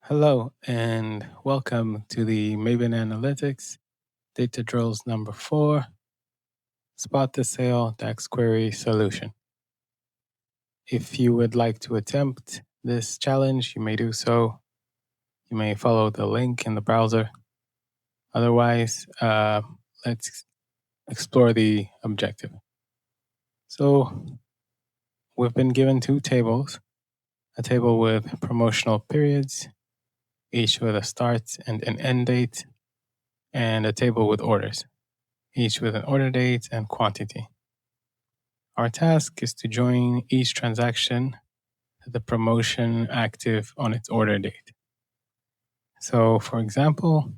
Hello and welcome to the Maven Analytics Data Drills number 4, Spot the Sale DAX Query Solution. If you would like to attempt this challenge, you may do so. You may follow the link in the browser. Otherwise, let's explore the objective. So we've been given two tables, a table with promotional periods, each with a start and an end date, and a table with orders, each with an order date and quantity. Our task is to join each transaction to the promotion active on its order date. So, for example,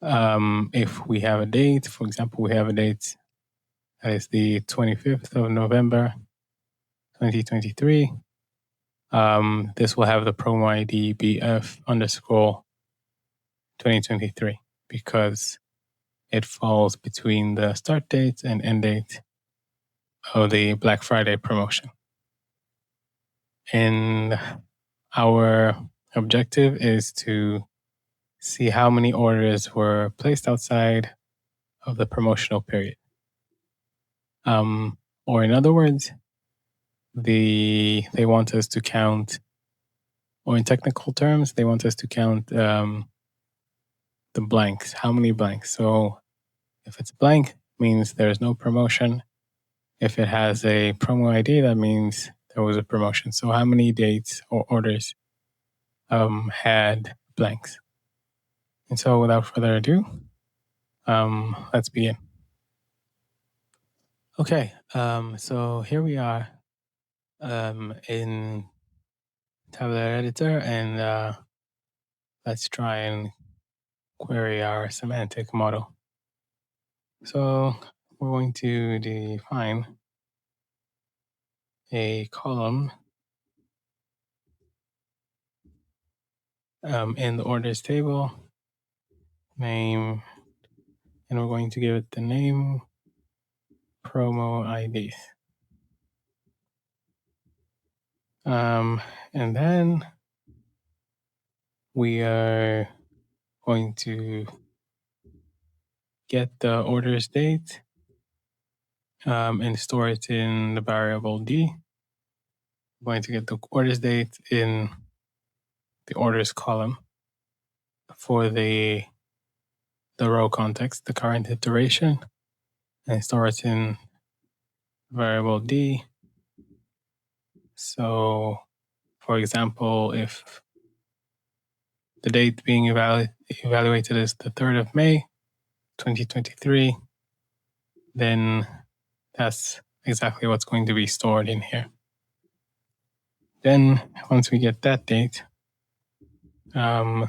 if we have a date, we have a date that is the 25th of November, 2023. This will have the promo ID BF underscore 2023 because it falls between the start date and end date of the Black Friday promotion. And our objective is to see how many orders were placed outside of the promotional period. Or in other words, they want us to count, or in technical terms, they want us to count the blanks. How many blanks? So if it's blank, means there's no promotion. If it has a promo ID, that means there was a promotion. So how many dates or orders had blanks? And so without further ado, let's begin. Okay, so here we are in Tabular Editor, and let's try and query our semantic model. So we're going to define a column in the orders table, name, and we're going to give it the name promo ID. And then we are going to get the orders date and store it in the variable D. I'm going to get the orders date in the orders column for the row context, the current iteration, and store it in variable D. So, for example, if the date being evaluated is the 3rd of May, 2023, then that's exactly what's going to be stored in here. Then, once we get that date, we're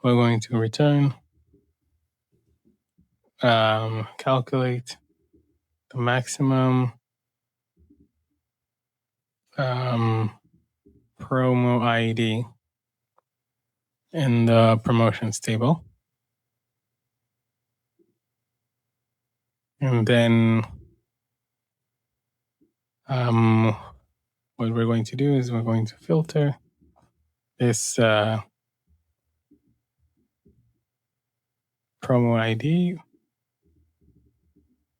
going to return, calculate the maximum promo ID in the promotions table. And then what we're going to do is we're going to filter this promo ID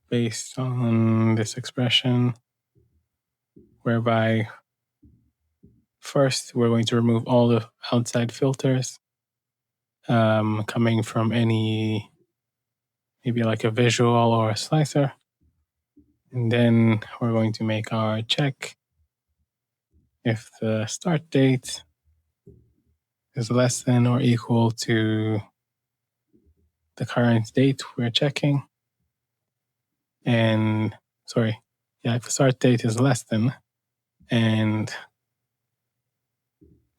based on this expression, whereby first we're going to remove all the outside filters coming from any, maybe like a visual or a slicer. And then we're going to make our check if the start date is less than or equal to the current date we're checking. And if the start date is less than, and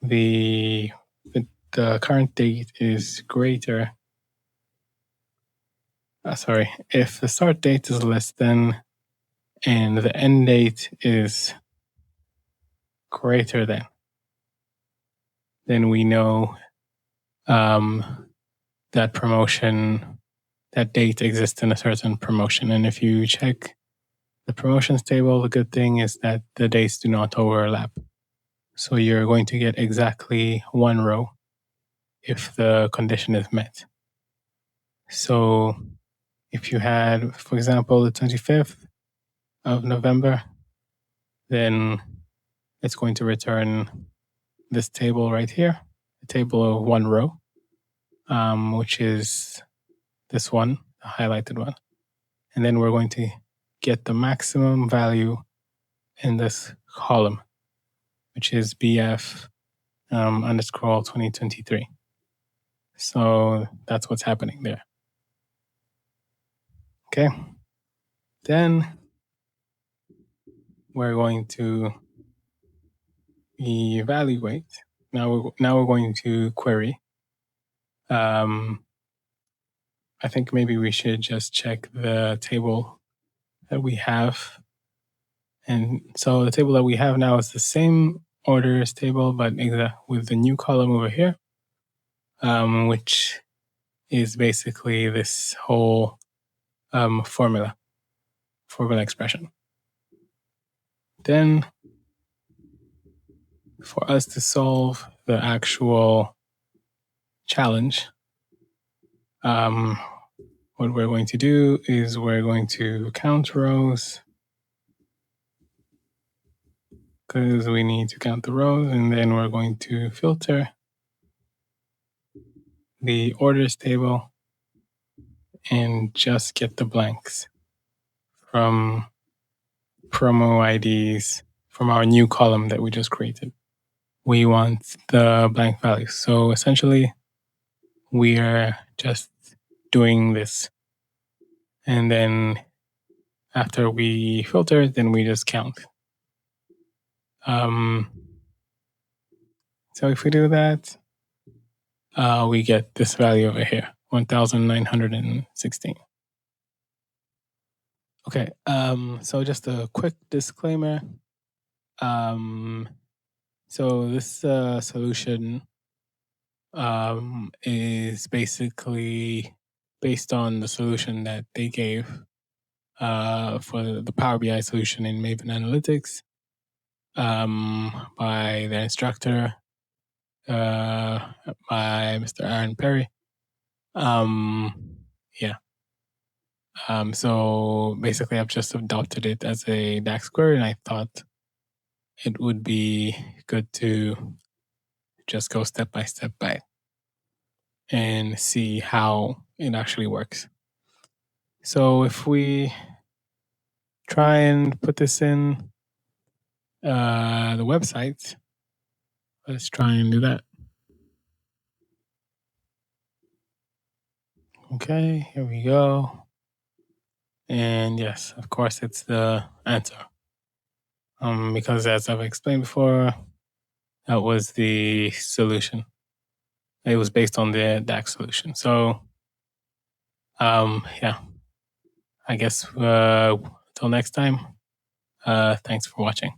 the current date is greater, if the start date is less than and the end date is greater than, then we know that promotion, that date exists in a certain promotion. And if you check the promotions table, the good thing is that the dates do not overlap. So you're going to get exactly one row if the condition is met. So if you had, for example, the 25th of November, then it's going to return this table right here, a table of one row, which is this one, the highlighted one. And then we're going to get the maximum value in this column, which is BF underscore 2023. So that's what's happening there. Okay. Then we're going to evaluate. Now we're going to query. I think maybe we should just check the table that we have. And so the table that we have now is the same orders table, but with the new column over here, which is basically this whole formula expression. Then for us to solve the actual challenge, what we're going to do is we're going to count rows, because we need to count the rows, and then we're going to filter the orders table and just get the blanks from promo IDs from our new column that we just created. We want the blank values. So essentially, we are just doing this. And then after we filter, then we just count. So if we do that, we get this value over here, 1,916. Okay, so just a quick disclaimer. So this solution is basically based on the solution that they gave for the Power BI solution in Maven Analytics by their instructor, by Mr. Aaron Perry. So basically, I've just adopted it as a DAX query, and I thought it would be good to just go step by step by and see how it actually works. So if we try and put this in the website, let's try and do that. Okay, here we go. And yes, of course, it's the answer. Because as I've explained before, that was the solution. It was based on the DAX solution. So, yeah, I guess till next time, thanks for watching.